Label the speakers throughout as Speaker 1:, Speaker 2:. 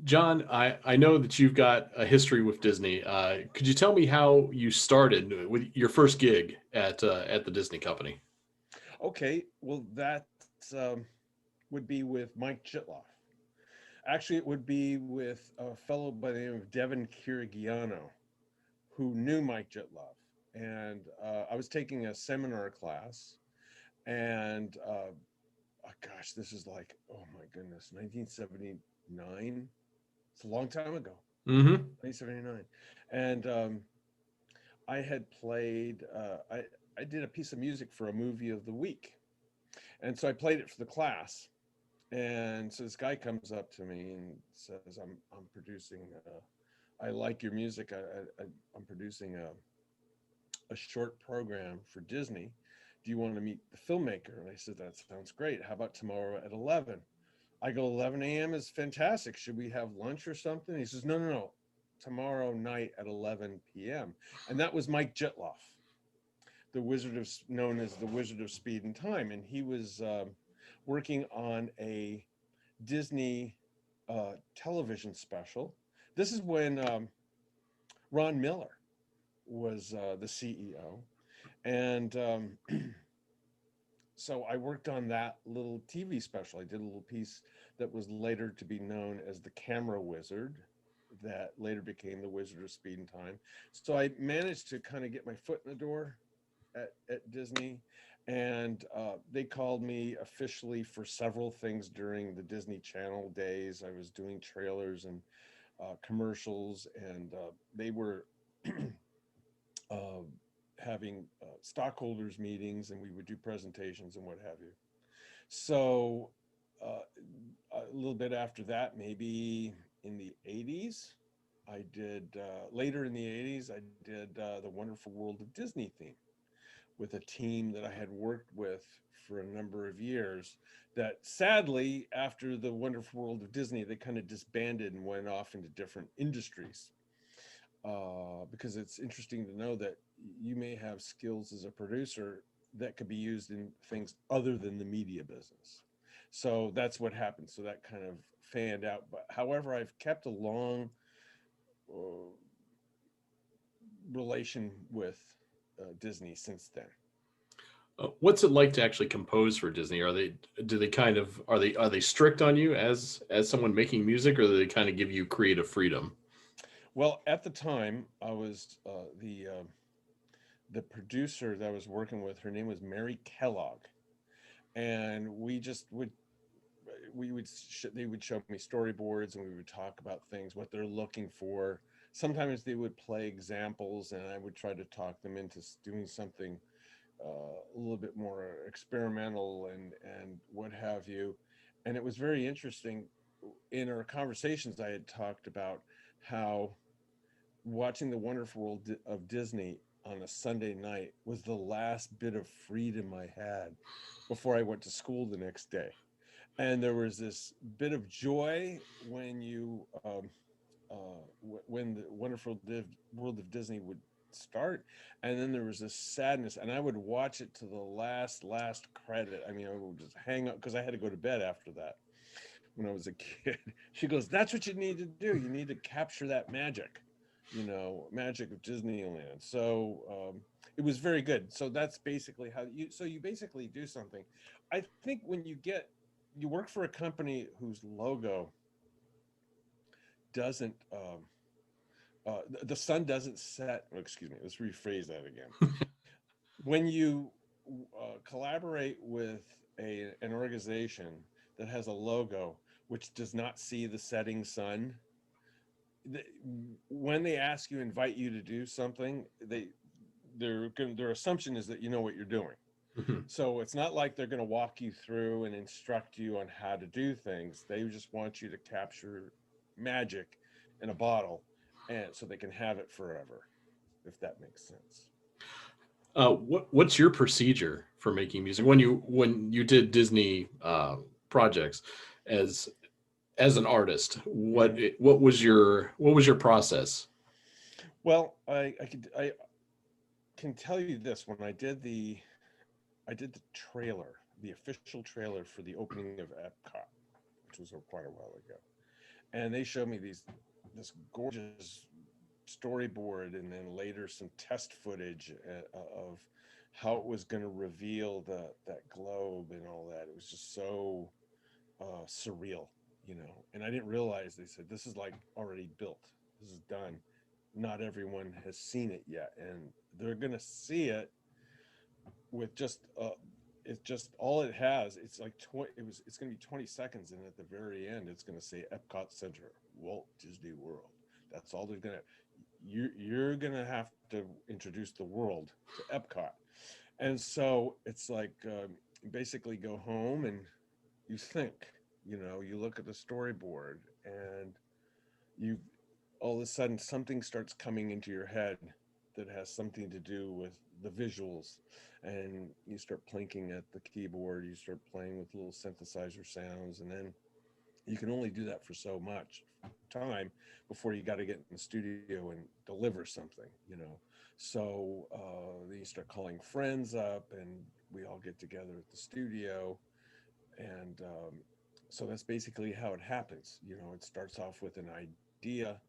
Speaker 1: John, I know that you've got a history with Disney. Could you tell me how you started with your first gig at the Disney company?
Speaker 2: Okay, well, that would be with Mike Chitloff. Actually, it would be with a fellow by the name of Devin Kirigiano, who knew Mike Chitloff. And I was taking a seminar class, and oh gosh, this is like, oh my goodness, 1979. It's a long time ago,
Speaker 1: Mm-hmm.
Speaker 2: 1979. And I had played, I did a piece of music for a movie of the week. And so I played it for the class. And so this guy comes up to me and says, I'm producing, I like your music. I'm producing a short program for Disney. Do you want to meet the filmmaker? And I said, that sounds great. How about tomorrow at 11? I go, 11 a.m. is fantastic. Should we have lunch or something? He says, no, no, no. Tomorrow night at 11 p.m. And that was Mike Jitloff, the Wizard of, known as the Wizard of Speed and Time. And he was working on a Disney television special. This is when Ron Miller was the CEO. And so I worked on that little TV special. I did a little piece that was later to be known as the Camera Wizard, that later became the Wizard of Speed and Time. So I managed to kind of get my foot in the door at Disney. And they called me officially for several things during the Disney Channel days. I was doing trailers and commercials, and they were uh, having stockholders meetings, and we would do presentations and what have you. So uh, a little bit after that, maybe in the 80s, I did, later in the 80s, I did the Wonderful World of Disney theme with a team that I had worked with for a number of years. That sadly, after the Wonderful World of Disney, they kind of disbanded and went off into different industries. Because it's interesting to know that you may have skills as a producer that could be used in things other than the media business. So that's what happened. So that kind of fanned out. But however, I've kept a long uh, relation with Disney since then.
Speaker 1: What's it like to actually compose for Disney? Do they kind of are they strict on you as someone making music, or do they kind of give you creative freedom?
Speaker 2: Well, at the time, I was the producer that I was working with. Her name was Mary Kellogg, and we just would they would show me storyboards, and we would talk about things, what they're looking for. Sometimes they would play examples, and I would try to talk them into doing something a little bit more experimental and what have you. And it was very interesting. In our conversations, I had talked about how watching the Wonderful World of Disney on a Sunday night was the last bit of freedom I had before I went to school the next day. And there was this bit of joy when when the World of Disney would start, and then there was this sadness, and I would watch it to the last credit. I mean, I would just hang up because I had to go to bed after that when I was a kid. She goes, "That's what you need to do. You need to capture that magic, magic of Disneyland." So it was very good. So that's basically how you. So you basically do something. I think when you work for a company whose logo doesn't the sun doesn't set. Oh, excuse me. Let's rephrase that again. When you collaborate with an organization that has a logo which does not see the setting sun, th- when they ask you, invite you to do something, their assumption is that you know what you're doing.
Speaker 1: Mhm.
Speaker 2: So it's not like they're going to walk you through and instruct you on how to do things. They just want you to capture magic in a bottle, and so they can have it forever, if that makes sense.
Speaker 1: What's your procedure for making music when you did Disney projects as as an artist?
Speaker 2: Hmm.
Speaker 1: What was your process?
Speaker 2: Well, I can tell you this: when I did the trailer, the official trailer for the opening of Epcot, which was quite a while ago, and they showed me this gorgeous storyboard, and then later some test footage of how it was going to reveal that globe and all that. It was just so surreal, And I didn't realize, they said, this is like already built. This is done. Not everyone has seen it yet, and they're going to see it with just it's just all it has. It's like it's going to be 20 seconds, and at the very end it's going to say Epcot Center, Walt Disney World. That's all they're going to. You're going to have to introduce the world to Epcot. And so it's like, basically go home and you think, you look at the storyboard, and you all of a sudden something starts coming into your head that has something to do with the visuals, and you start plinking at the keyboard, you start playing with little synthesizer sounds, and then you can only do that for so much time before you got to get in the studio and deliver something. So then you start calling friends up, and we all get together at the studio, and so that's basically how it happens. It starts off with an idea.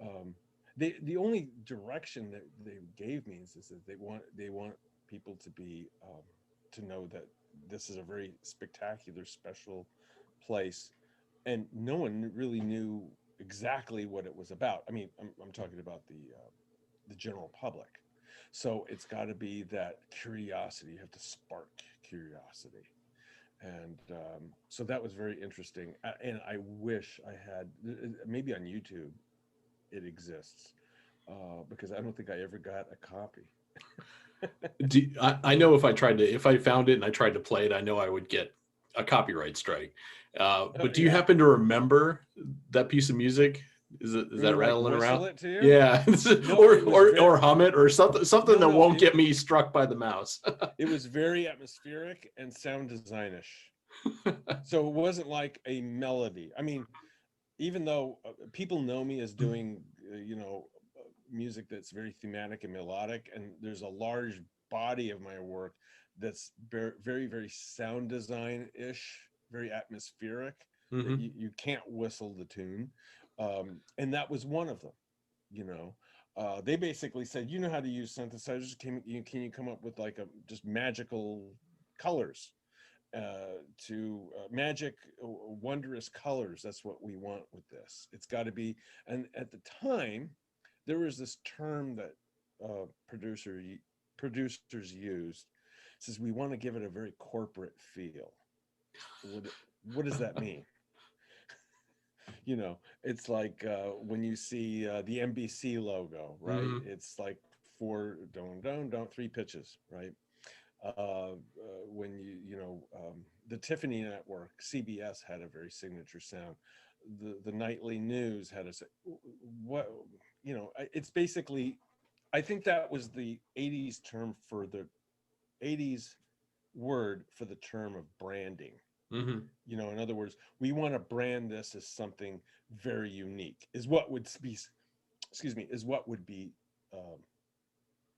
Speaker 2: Um, the only direction that they gave me is that they want people to be, to know that this is a very spectacular, special place, and no one really knew exactly what it was about. I mean, I'm talking about the general public. So it's got to be that curiosity. You have to spark curiosity, and so that was very interesting. And I wish I had, maybe on YouTube it exists, because I don't think I ever got a copy.
Speaker 1: I know if I found it and I tried to play it, I know I would get a copyright strike. But do you
Speaker 2: Yeah.
Speaker 1: happen to remember that piece of music? Is
Speaker 2: You
Speaker 1: that
Speaker 2: mean like
Speaker 1: rattling
Speaker 2: whistle
Speaker 1: around?
Speaker 2: it to you?
Speaker 1: Yeah,
Speaker 2: No, it was
Speaker 1: or
Speaker 2: very,
Speaker 1: hum it or something
Speaker 2: no,
Speaker 1: that
Speaker 2: no,
Speaker 1: won't get me struck by the mouse.
Speaker 2: it was very atmospheric and sound designish. So it wasn't like a melody. I mean, even though people know me as doing, music that's very thematic and melodic, and there's a large body of my work that's very, very, very sound design ish, very atmospheric, that
Speaker 1: Hmm.
Speaker 2: you can't whistle the tune. And that was one of them. you know they basically said, you know how to use synthesizers, can you come up with like a just magical colors, to magic, wondrous colors. That's what we want with this. It's got to be. And at the time there was this term that producers used. It says, we want to give it a very corporate feel. What does that mean? It's like, when you see the NBC logo, right?
Speaker 1: Hmm.
Speaker 2: It's like four, don't three pitches, right? When the Tiffany network, CBS, had a very signature sound. The nightly news had what, it's basically, I think that was the 80s term for the 80s word for the term of branding.
Speaker 1: Hmm.
Speaker 2: In other words, we want to brand this as something very unique, is what would be, excuse me, is what would be um,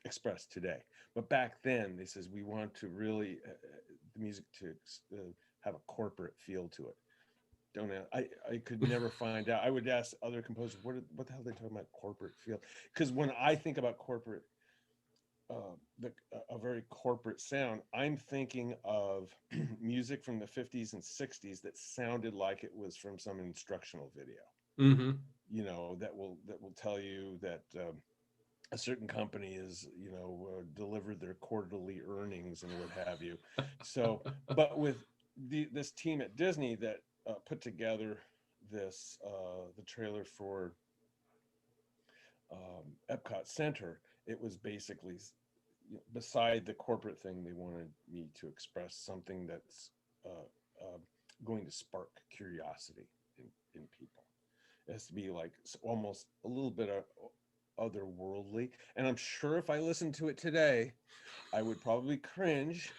Speaker 2: expressed today. But back then, they says, we want to really, the music to have a corporate feel to it. Don't know. I could never find out. I would ask other composers, what the hell are they talking about corporate feel? Because when I think about corporate, a very corporate sound, I'm thinking of music from the 50s and 60s that sounded like it was from some instructional video.
Speaker 1: Hmm.
Speaker 2: That will tell you that a certain company is, delivered their quarterly earnings and what have you. So, but with this team at Disney that put together the trailer for Epcot Center, it was basically, beside the corporate thing, they wanted me to express something that's uh, going to spark curiosity in people. It has to be like almost a little bit of otherworldly. And I'm sure if I listened to it today, I would probably cringe.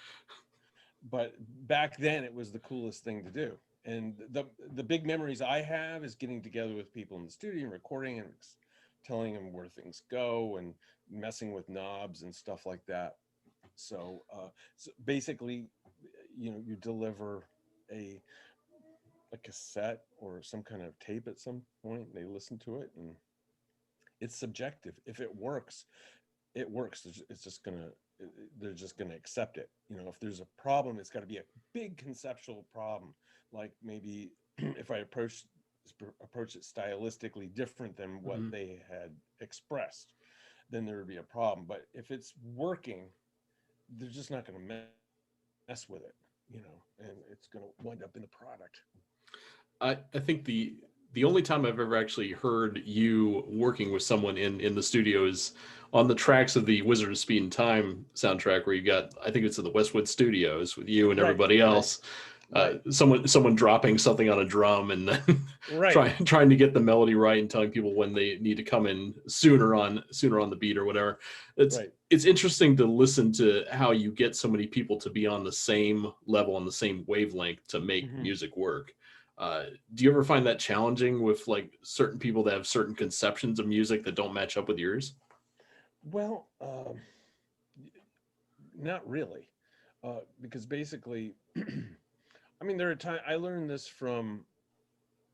Speaker 2: But back then, it was the coolest thing to do. And the big memories I have is getting together with people in the studio and recording and telling them where things go and messing with knobs and stuff like that. So basically, you deliver a a cassette or some kind of tape at some point. They listen to it, and it's subjective. If it works, it works. It's just gonna, they're just gonna accept it. You know, if there's a problem, it's got to be a big conceptual problem. Like maybe if I approach it stylistically different than what
Speaker 1: Mhm.
Speaker 2: they had expressed, then there would be a problem. But if it's working, they're just not going to mess with it, you know, and it's going to wind up in the product.
Speaker 1: I think the only time I've ever actually heard you working with someone in the studio is on the tracks of the Wizard of Speed and Time soundtrack, where you got, I think it's at the Westwood Studios with you and
Speaker 2: Right,
Speaker 1: everybody
Speaker 2: right,
Speaker 1: else.
Speaker 2: right,
Speaker 1: Someone dropping something on a drum and then
Speaker 2: right,
Speaker 1: trying to get the melody right and telling people when they need to come in sooner on the beat or whatever.
Speaker 2: right.
Speaker 1: It's interesting to listen to how you get so many people to be on the same level, on the same wavelength to make
Speaker 2: Hmm.
Speaker 1: music work. Uh, do you ever find that challenging with like certain people that have certain conceptions of music that don't match up with yours?
Speaker 2: Well, not really, because basically, I mean, there are times I learned this from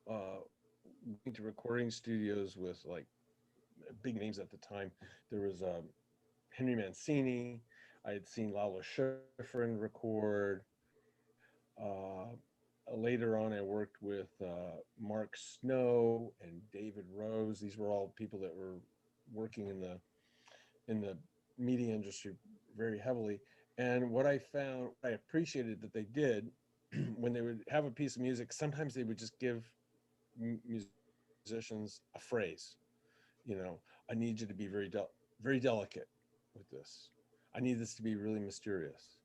Speaker 2: uh, going to recording studios with like big names at the time. There was Henry Mancini. I had seen Lalo Schifrin record. Later on, I worked with Mark Snow and David Rose. These were all people that were working in the media industry very heavily. And what I found, I appreciated that they did when they would have a piece of music. Sometimes they would just give musicians a phrase. You know, I need you to be very delicate with this. I need this to be really mysterious.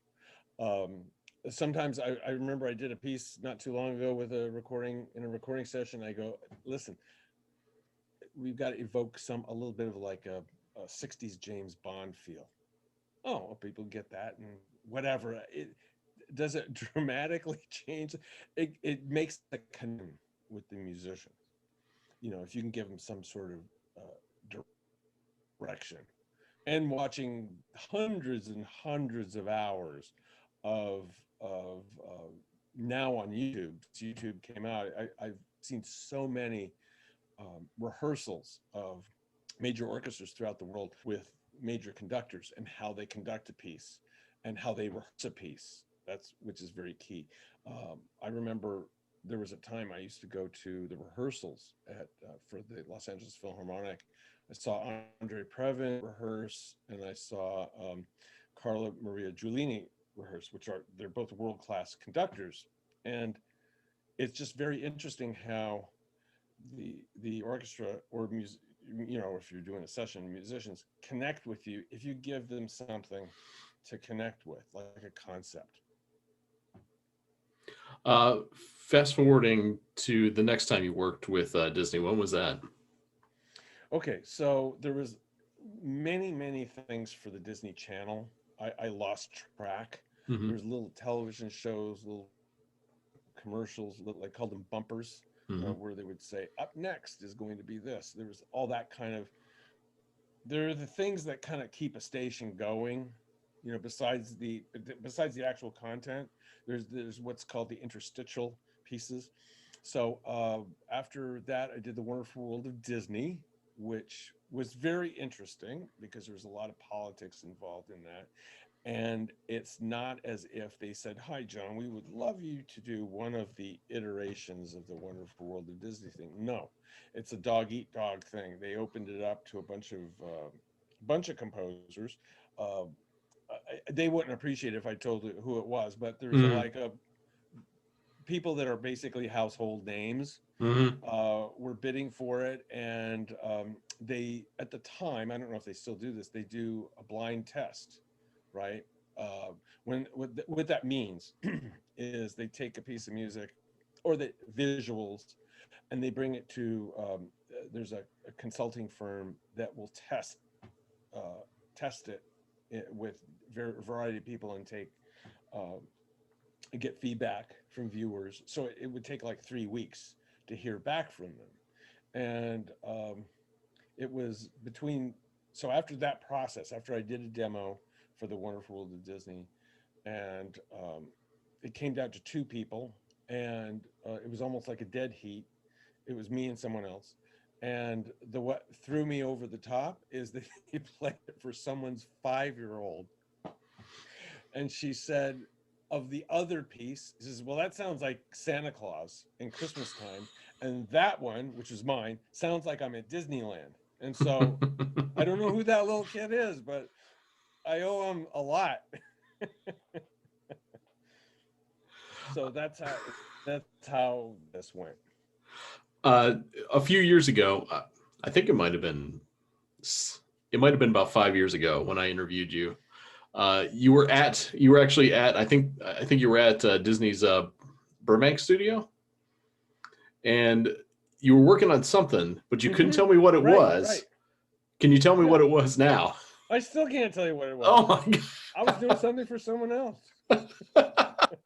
Speaker 2: Um, Sometimes I remember I did a piece not too long ago with a recording in a recording session. I go, listen, we've got to evoke a little bit of like a 60s James Bond feel. Oh, well, people get that and whatever. It does it dramatically change. It makes a connection with the musician. You know, if you can give them some sort of direction, and watching hundreds and hundreds of hours of now on YouTube. Since YouTube came out, I've seen so many rehearsals of major orchestras throughout the world with major conductors and how they conduct a piece and how they rehearse a piece. That's which is very key. I remember there was a time I used to go to the rehearsals at for the Los Angeles Philharmonic. I saw Andre Previn rehearse, and I saw Carla Maria Giulini rehearse, which are they're both world class conductors, and it's just very interesting how the orchestra or music, you know, if you're doing a session, musicians connect with you if you give them something to connect with, like a concept.
Speaker 1: Uh, Fast forwarding to the next time you worked with Disney, when was that?
Speaker 2: Okay, so there was many things for the Disney Channel. I lost track. There
Speaker 1: Hmm.
Speaker 2: was little television shows, little commercials, little, I called them bumpers,
Speaker 1: Hmm.
Speaker 2: where they would say, "Up next is going to be this." There was all that kind of. There are the things that kind of keep a station going, you know. Besides the actual content, there's what's called the interstitial pieces. So after that, I did the Wonderful World of Disney, which was very interesting because there was a lot of politics involved in that. And it's not as if they said, "Hi, John, we would love you to do one of the iterations of the Wonderful World of Disney thing." No, it's a dog eat dog thing. They opened it up to a bunch of composers. Uh, they wouldn't appreciate it if I told you who it was, but there's
Speaker 1: Hmm.
Speaker 2: like a people that are basically household names
Speaker 1: Hmm.
Speaker 2: were bidding for it, and they at the time, I don't know if they still do this, they do a blind test, right? When what that means is they take a piece of music or the visuals and they bring it to there's a consulting firm that will uh, test it with variety of people and take uh, get feedback from viewers. So it would take like 3 weeks to hear back from them. And it was between, so after that process, after I did a demo for the Wonderful World of Disney, and it came down to two people. and it was almost like a dead heat. It was me and someone else. And what threw me over the top is that he played it for someone's 5-year-old. And she said, of the other piece, she says, well, that sounds like Santa Claus in Christmas time. And that one, which is mine, sounds like I'm at Disneyland. And so I don't know who that little kid is, but I owe him a lot. So that's how this went.
Speaker 1: uh, a few years ago, I think it might have been about 5 years ago when I interviewed you. You were actually at I think you were at Disney's Burbank studio, and you were working on something, but you couldn't
Speaker 2: Hmm.
Speaker 1: tell me what it
Speaker 2: Right,
Speaker 1: was.
Speaker 2: right.
Speaker 1: Can you tell me
Speaker 2: Yeah.
Speaker 1: what it was now?
Speaker 2: I still can't tell you what it
Speaker 1: Oh
Speaker 2: was.
Speaker 1: my
Speaker 2: I was doing something for someone else.
Speaker 1: god!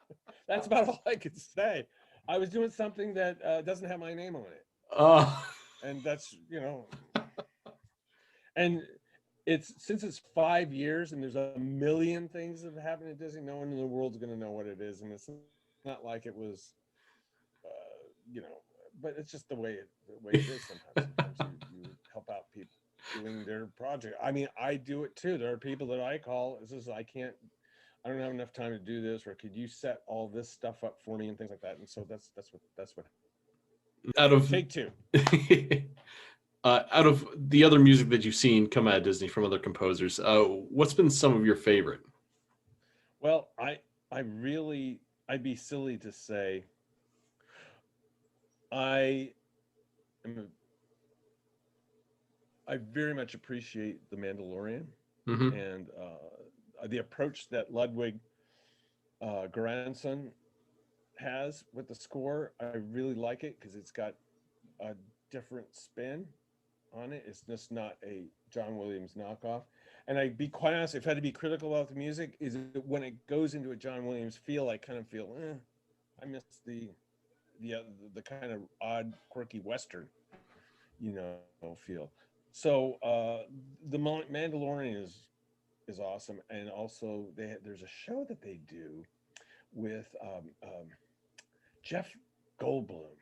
Speaker 2: That's about all I could say. I was doing something that doesn't have my name on it.
Speaker 1: uh,
Speaker 2: And that's, and it's since it's 5 years and there's a million things that have happened at Disney, no one in the world's going to know what it is. And it's not like it was, you know, but it's just the way it is sometimes. Sometimes you help out people doing their project. I mean, I do it too. There are people that I call. It's just I don't have enough time to do this, or could you set all this stuff up for me and things like that. And so that's what.
Speaker 1: out of
Speaker 2: Take two.
Speaker 1: out of the other music that you've seen come out of Disney from other composers, what's been some of your favorite?
Speaker 2: Well, I'd be silly to say I am I very much appreciate The Mandalorian
Speaker 1: Hmm.
Speaker 2: and the approach that Ludwig Göransson has with the score. I really like it because it's got a different spin on it. It's just not a John Williams knockoff. And I'd be quite honest, if I had to be critical about the music, is that when it goes into a John Williams feel, I kind of feel, I miss the kind of odd, quirky Western, feel. So the Mandalorian is awesome, and also there's a show that they do with Jeff Goldblum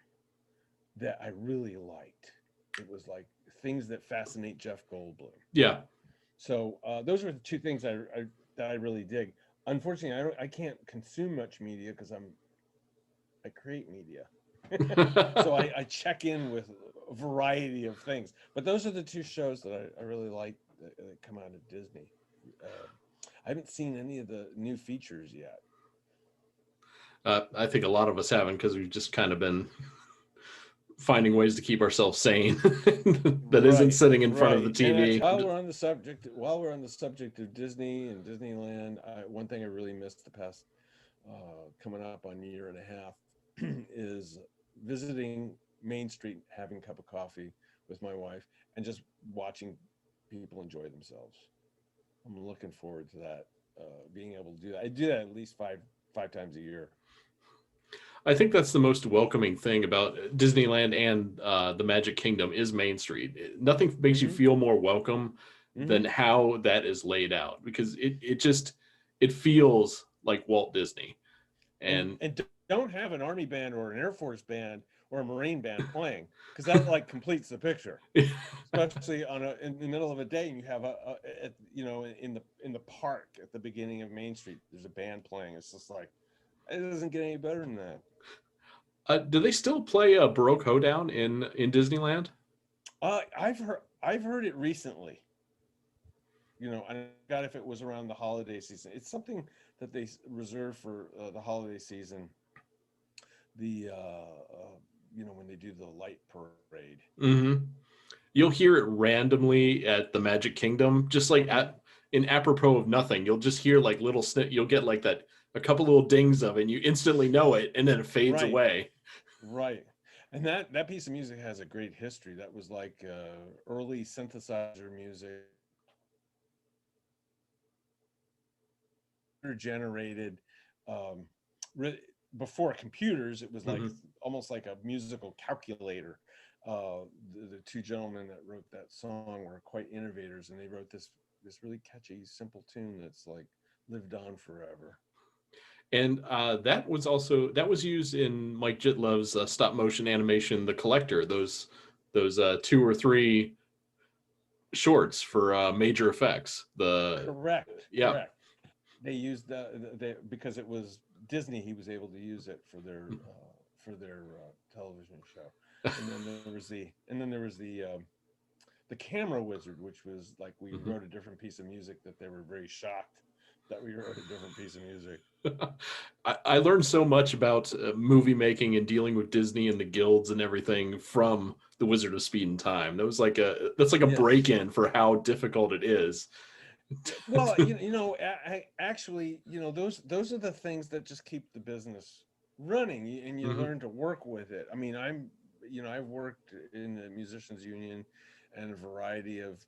Speaker 2: that I really liked. It was like things that fascinate Jeff Goldblum.
Speaker 1: Yeah.
Speaker 2: So those are the two things that I really dig. Unfortunately, I can't consume much media because I create media. So I check in with a variety of things. But those are the two shows that I really like that come out of Disney. Uh, I haven't seen any of the new features yet.
Speaker 1: I think a lot of us haven't because we've just kind of been finding ways to keep ourselves sane that isn't
Speaker 2: Right,
Speaker 1: sitting in front of the
Speaker 2: right. And that's
Speaker 1: TV.
Speaker 2: while we're on the subject of Disney and Disneyland, one thing I really missed the past coming up on a year and a half is visiting Main Street, having a cup of coffee with my wife, and just watching people enjoy themselves. I'm looking forward to that. Being able to do that, I do that at least five times a year.
Speaker 1: I think that's the most welcoming thing about Disneyland and the Magic Kingdom is Main Street. Nothing makes you
Speaker 2: Hmm.
Speaker 1: feel more welcome than
Speaker 2: Hmm.
Speaker 1: how that is laid out because it feels like Walt Disney.
Speaker 2: and
Speaker 1: And
Speaker 2: and don't have an army band or an air force band or a marine band playing, because that like completes the picture, especially in the middle of a day and you have in the park at the beginning of Main Street there's a band playing. It's just like it doesn't get any better than that.
Speaker 1: do they still play Baroque Hoedown in Disneyland?
Speaker 2: I've heard it recently, and I forgot if it was around the holiday season. It's something that they reserve for the holiday season, the when they do the light parade.
Speaker 1: Hmm. You'll hear it randomly at the Magic Kingdom, just like
Speaker 2: Hmm.
Speaker 1: in apropos of nothing. You'll just hear like little snip. You'll get like that a couple little dings of it, and you instantly know it, and then it fades
Speaker 2: Right,
Speaker 1: away.
Speaker 2: right. And that piece of music has a great history. That was like early synthesizer music, generated. Um, re- Before computers, it was like
Speaker 1: Hmm.
Speaker 2: almost like a musical calculator. The two gentlemen that wrote that song were quite innovators, and they wrote this really catchy, simple tune that's like lived on forever.
Speaker 1: And that was used in Mike Jitlov's stop motion animation, The Collector. Those two or three shorts for major effects.
Speaker 2: Correct,
Speaker 1: Yeah.
Speaker 2: correct. They used because it was Disney. He was able to use it for their television show. And then there was the camera wizard, which was like we
Speaker 1: Mhm.
Speaker 2: wrote a different piece of music that they were very shocked that we wrote a different piece of music.
Speaker 1: I learned so much about movie making and dealing with Disney and the guilds and everything from The Wizard of Speed and Time. That's like a
Speaker 2: Yes.
Speaker 1: break-in for how difficult it is.
Speaker 2: Well, actually, those are the things that just keep the business running, and you
Speaker 1: Mhm.
Speaker 2: learn to work with it. I mean, I've worked in the musicians union and a variety of.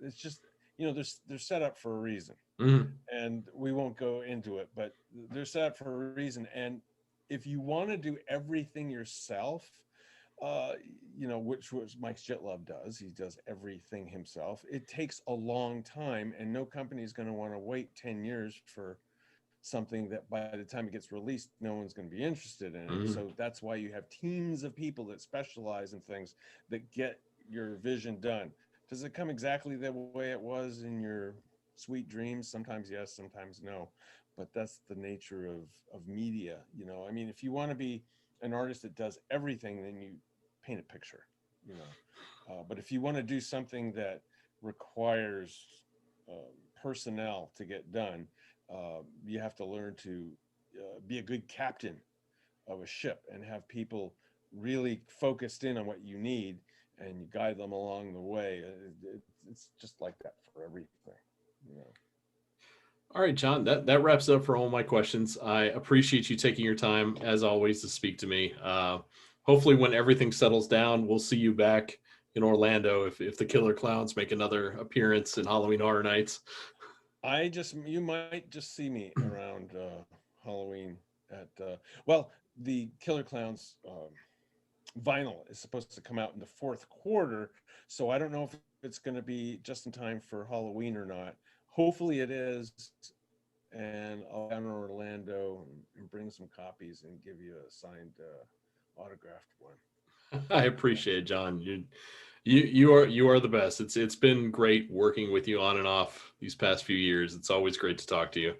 Speaker 2: It's just they're set up for a reason,
Speaker 1: Mhm.
Speaker 2: and we won't go into it, but they're set up for a reason. And if you want to do everything yourself, uh, which was Mike Jitlov does. He does everything himself. It takes a long time, and no company is going to want to wait 10 years for something that by the time it gets released, no one's going to be interested in it.
Speaker 1: Mhm.
Speaker 2: So that's why you have teams of people that specialize in things that get your vision done. Does it come exactly the way it was in your sweet dreams? Sometimes yes, sometimes no. But that's the nature of media. I mean, if you want to be an artist that does everything, then you paint a picture, you know. But if you want to do something that requires personnel to get done, you have to learn to be a good captain of a ship and have people really focused in on what you need, and you guide them along the way. It's just like that for everything, you know.
Speaker 1: All right, John, that wraps up for all my questions. I appreciate you taking your time, as always, to speak to me. Hopefully, when everything settles down, we'll see you back in Orlando if the Killer Clowns make another appearance in Halloween Horror Nights.
Speaker 2: You might just see me around Halloween at well, the Killer Clowns vinyl is supposed to come out in the fourth quarter, so I don't know if it's going to be just in time for Halloween or not. Hopefully it is, and I'll go down to Orlando and bring some copies and give you a signed autographed one.
Speaker 1: I appreciate it, John. You are the best. It's been great working with you on and off these past few years. It's always great to talk to you.